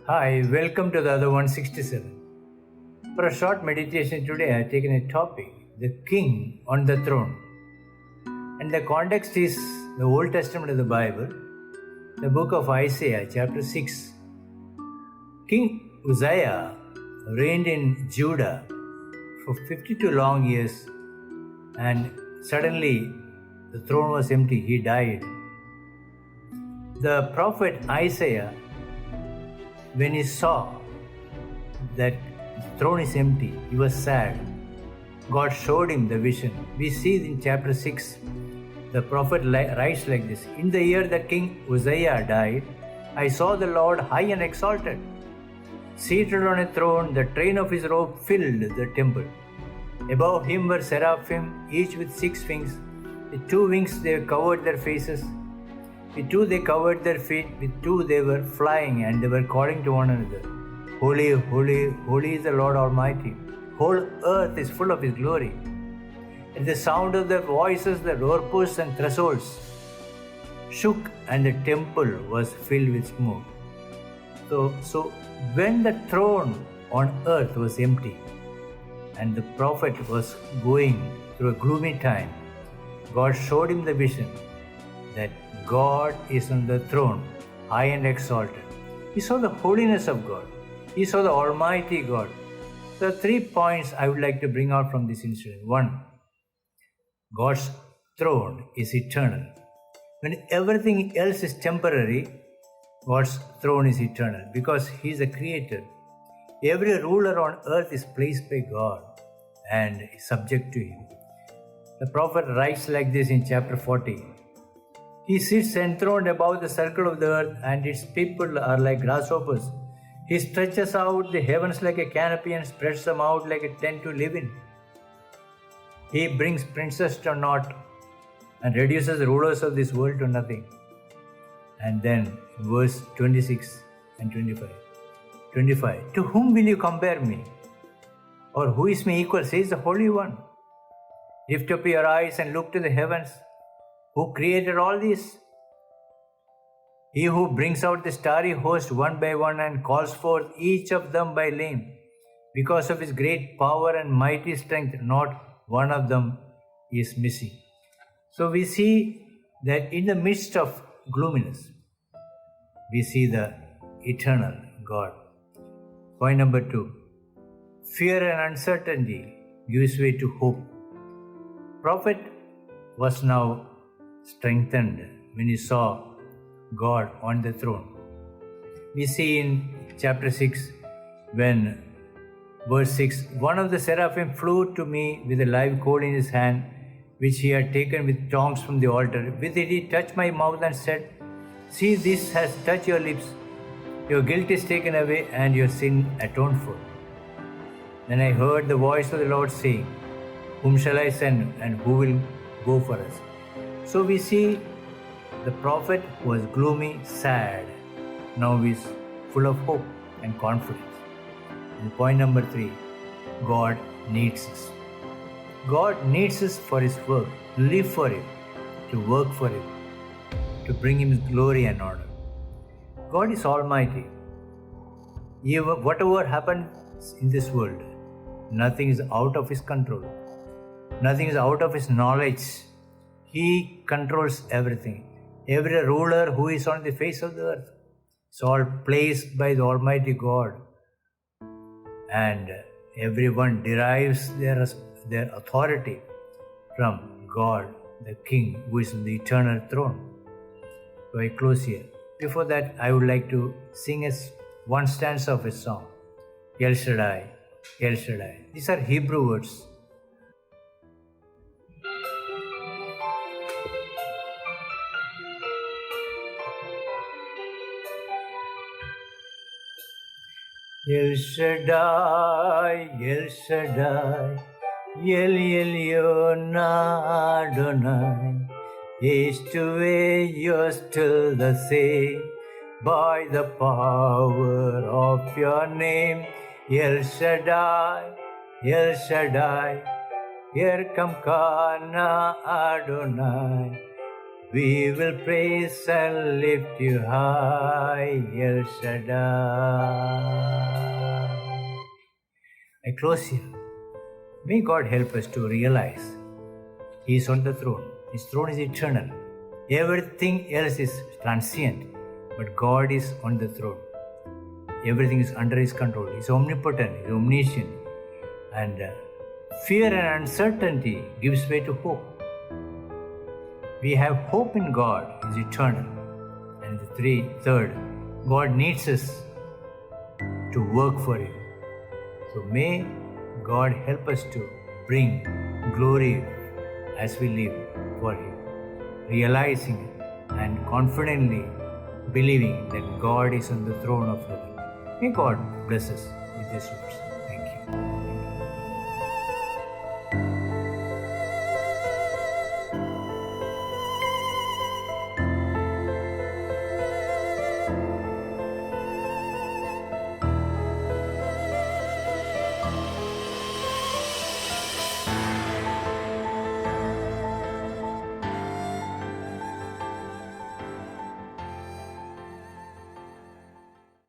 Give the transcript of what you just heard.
Hi, welcome to the other 167. For a short meditation today, I have taken a topic, the King on the throne. And the context is the Old Testament of the Bible, the book of Isaiah, chapter 6. King Uzziah reigned in Judah for 52 long years, and suddenly the throne was empty. He died. The prophet Isaiah, when he saw that the throne is empty, he was sad. God showed him the vision. We see in chapter 6, the prophet writes like this: In the year that King Uzziah died, I saw the Lord high and exalted, seated on a throne. The train of his robe filled the temple. Above him were seraphim, each with 6 wings. With 2 wings they covered their faces. With 2 they covered their feet. With 2 they were flying, and they were calling to one another, Holy, holy, holy is the Lord Almighty. Whole earth is full of His glory. At the sound of their voices, the doorposts and thresholds shook, and the temple was filled with smoke. So when the throne on earth was empty, and the prophet was going through a gloomy time, God showed him the vision that God is on the throne, high and exalted. He saw the holiness of God. He saw the Almighty God. There are 3 points I would like to bring out from this incident. 1, God's throne is eternal. When everything else is temporary, God's throne is eternal because He is the Creator. Every ruler on earth is placed by God and is subject to Him. The prophet writes like this in chapter 40. He sits enthroned above the circle of the earth, and its people are like grasshoppers. He stretches out the heavens like a canopy and spreads them out like a tent to live in. He brings princes to naught and reduces the rulers of this world to nothing. And then verse 26 and 25. 25. To whom will you compare me? Or who is my equal, says the Holy One. Lift up your eyes and look to the heavens. Who created all this? He who brings out the starry host one by one and calls forth each of them by name. Because of His great power and mighty strength, not one of them is missing. So we see that in the midst of gloominess, we see the eternal God. Point number 2. Fear and uncertainty gives way to hope. Prophet was now strengthened when he saw God on the throne. We see in chapter 6, when verse 6, one of the seraphim flew to me with a live coal in his hand, which he had taken with tongs from the altar. With it he touched my mouth and said, See, this has touched your lips. Your guilt is taken away and your sin atoned for. Then I heard the voice of the Lord saying, Whom shall I send, and who will go for us? So we see the prophet was gloomy, sad. Now he is full of hope and confidence. And point number 3, God needs us. God needs us for His work, to live for Him, to work for Him, to bring Him glory and honor. God is Almighty. Whatever happens in this world, nothing is out of His control. Nothing is out of His knowledge. He controls everything. Every ruler who is on the face of the earth is all placed by the Almighty God. And everyone derives their authority from God, the King, who is on the eternal throne. So I close here. Before that, I would like to sing one stanza of a song. El Shaddai, El Shaddai. These are Hebrew words. El Shaddai, El Shaddai, El Elyon Adonai. East to west, you're still the same, by the power of your name. El Shaddai, El Shaddai, here come Kana Adonai. We will praise and lift you high, El Shaddai. I close here. May God help us to realize He is on the throne. His throne is eternal. Everything else is transient, but God is on the throne. Everything is under His control. He is omnipotent, He is omniscient. And fear and uncertainty gives way to hope. We have hope in God, He is eternal. And third, God needs us to work for Him. So may God help us to bring glory as we live for Him, realizing and confidently believing that God is on the throne of heaven. May God bless us with His words.